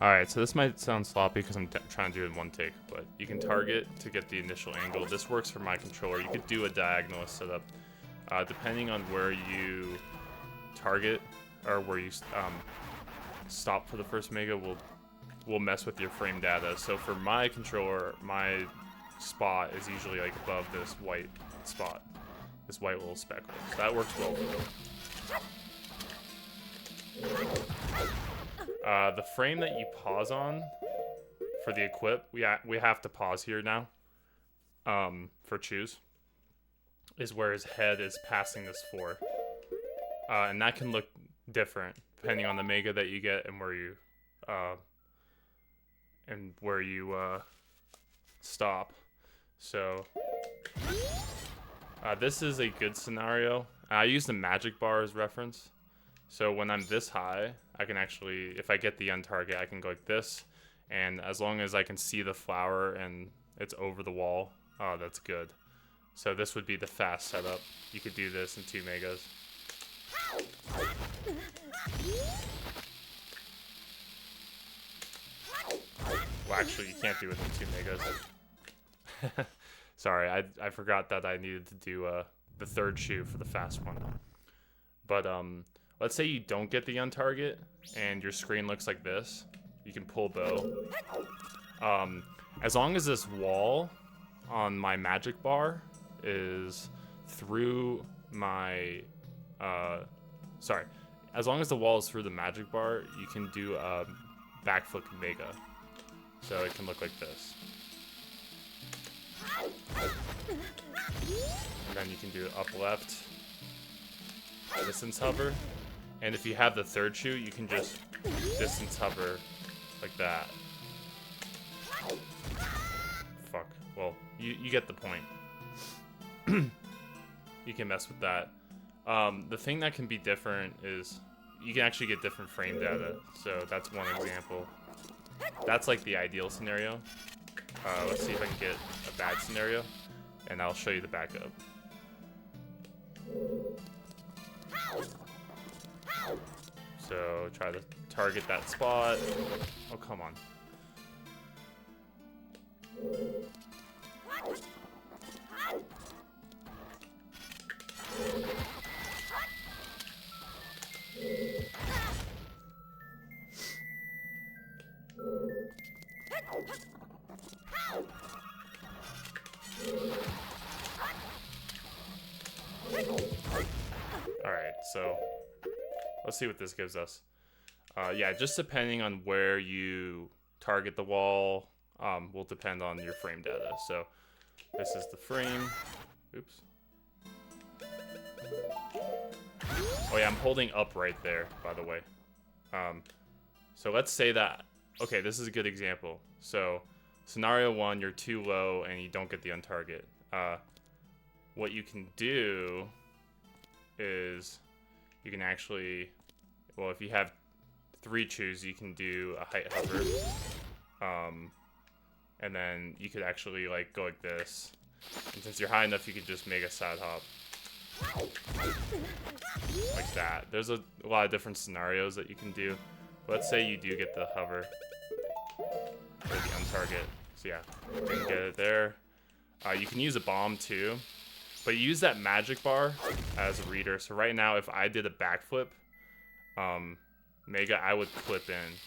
Alright, so this might sound sloppy because I'm trying to do it in one take, but you can target to get the initial angle. This works for my controller. You could do a diagonal setup. Depending on where you target, or where you stop for the first mega, will mess with your frame data. So for my controller, my spot is usually like above this white spot, this white little speckle. So that works well for them. The frame that you pause on for the equip, we have to pause here now. For choose, is where his head is passing this for, and that can look different depending on the mega that you get and where you stop. So this is a good scenario. I use the magic bar as reference. So when I'm this high, I can actually, if I get the end target, I can go like this. And as long as I can see the flower and it's over the wall, that's good. So this would be the fast setup. You could do this in 2 megas. Well, actually, you can't do it in 2 megas. Sorry, I forgot that I needed to do the third shoe for the fast one. But let's say you don't get the untarget and your screen looks like this. You can pull bow. As long as this wall on my magic bar is through my as long as the wall is through the magic bar, you can do a backflip mega. So it can look like this. And then you can do up left, distance hover. And if you have the third shoe, you can just distance hover like that. Fuck. Well, you get the point. You can mess with that. The thing that can be different is you can actually get different frame data. So that's one example. That's like the ideal scenario. Let's see if I can get a bad scenario, and I'll show you the backup. So try to target that spot. Oh, come on. Alright, so let's see what this gives us. Yeah, just depending on where you target the wall will depend on your frame data. So this is the frame. Oops. Oh yeah, I'm holding up right there, by the way. So let's say that, okay, this is a good example. So scenario 1, you're too low and you don't get the untarget. What you can do is you can actually, well, if you have 3 chews, you can do a height hover. And then you could actually like go like this. And since you're high enough, you could just make a side hop. Like that. There's a lot of different scenarios that you can do. Let's say you do get the hover. Or the untarget. So yeah, you can get it there. You can use a bomb too. But use that magic bar as a reader. So right now, if I did a backflip, mega, I would clip in.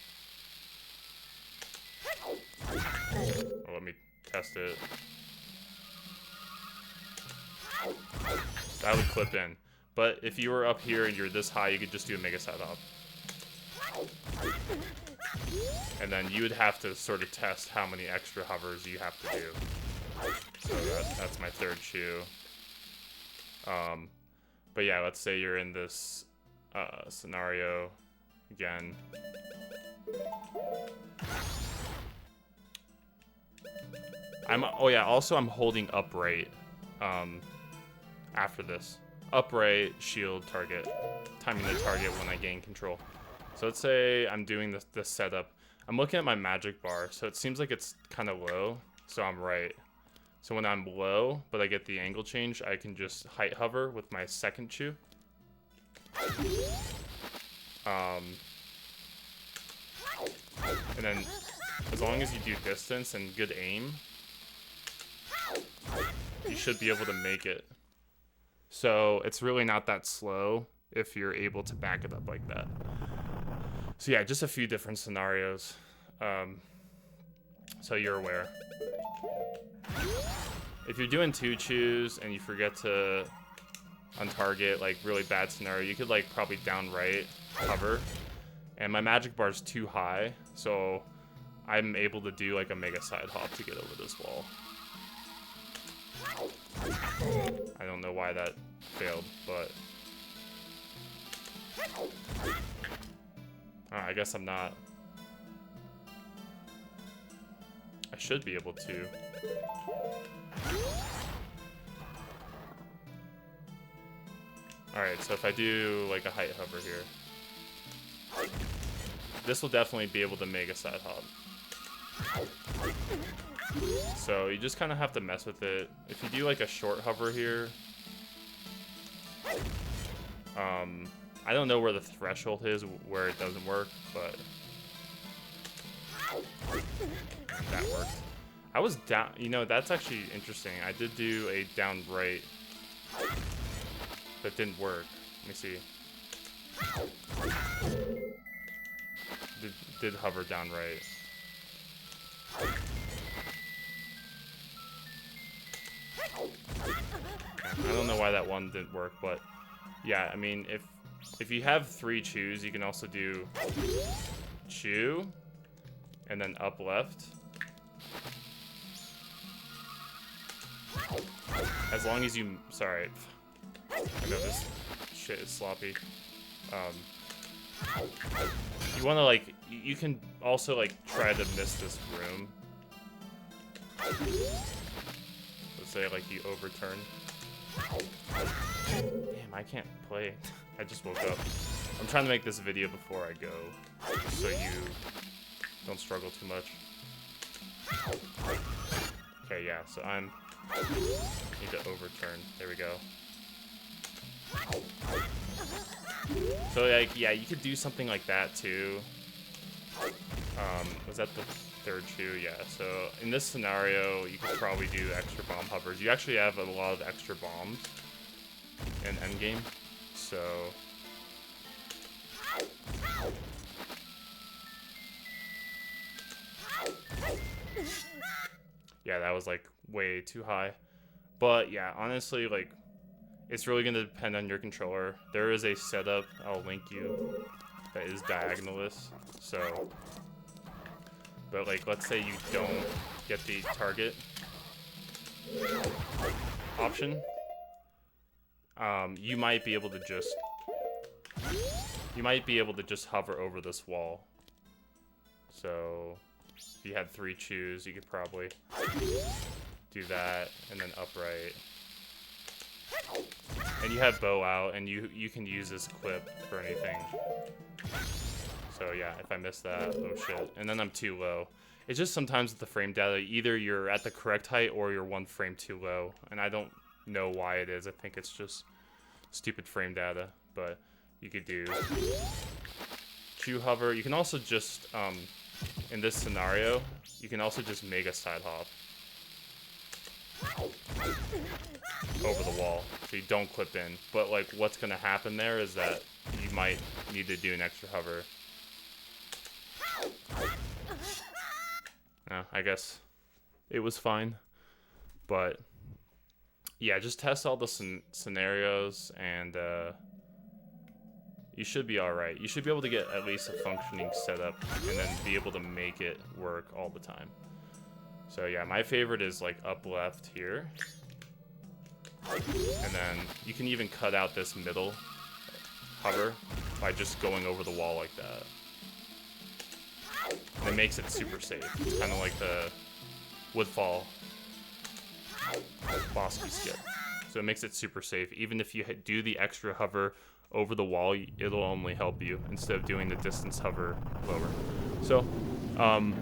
Well, let me test it. I would clip in. But if you were up here and you're this high, you could just do a mega side hop. And then you would have to sort of test how many extra hovers you have to do. So that's my third shoe. But yeah, let's say you're in this scenario again. Oh yeah, also I'm holding upright after this. Upright, shield, target. Timing the target when I gain control. So let's say I'm doing this setup. I'm looking at my magic bar, so it seems like it's kind of low, so I'm right. So when I'm low, but I get the angle change, I can just height hover with my second chew. And then as long as you do distance and good aim, you should be able to make it. So it's really not that slow if you're able to back it up like that. So yeah, just a few different scenarios, so you're aware. If you're doing 2 chews and you forget to untarget, like really bad scenario, you could like probably down right hover, and my magic bar is too high, so I'm able to do like a mega side hop to get over this wall. I don't know why that failed, but I guess I'm not. I should be able to. Alright, so if I do like a height hover here, this will definitely be able to make a side hop. So you just kind of have to mess with it. If you do like a short hover here, I don't know where the threshold is where it doesn't work, but that worked. I was down, you know, that's actually interesting. I did do a down right, but didn't work. Let me see. Did hover down right. I don't know why that one didn't work, but yeah, I mean, if you have 3 chews, you can also do chew and then up left. As long as you, sorry, I know this shit is sloppy. You want to like, you can also like try to miss this room. Let's say like you overturn. Damn, I can't play. I just woke up. I'm trying to make this video before I go, so you don't struggle too much. Okay, yeah, so need to overturn. There we go. So like, yeah, you could do something like that too. Was that the 3rd chew? Yeah, so in this scenario, you could probably do extra bomb hovers. You actually have a lot of extra bombs in endgame, so yeah, that was like way too high. But yeah, honestly, like, it's really gonna depend on your controller. There is a setup I'll link you that is diagonalist, so, but like, let's say you don't get the target option, you might be able to just hover over this wall. So if you had 3 chews, you could probably do that and then upright. And you have bow out, and you can use this clip for anything. So yeah, if I miss that, oh shit. And then I'm too low. It's just sometimes with the frame data, either you're at the correct height or you're 1 frame too low. And I don't know why it is. I think it's just stupid frame data. But you could do chew hover. You can also just, in this scenario, you can also just make a side hop over the wall, so you don't clip in. But like, what's gonna happen there is that you might need to do an extra hover. I guess it was fine, but yeah, just test all the scenarios, and you should be all right. You should be able to get at least a functioning setup, and then be able to make it work all the time. So yeah, my favorite is like up left here. And then you can even cut out this middle hover by just going over the wall like that. And it makes it super safe. It's kind of like the Woodfall Bosky skip. So it makes it super safe. Even if you do the extra hover over the wall, it'll only help you instead of doing the distance hover lower. So, I'm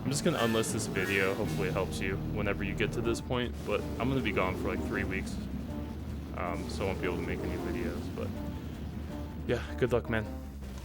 just gonna unlist this video. Hopefully it helps you whenever you get to this point, but I'm gonna be gone for like 3 weeks, so I won't be able to make any videos, but yeah, good luck, man.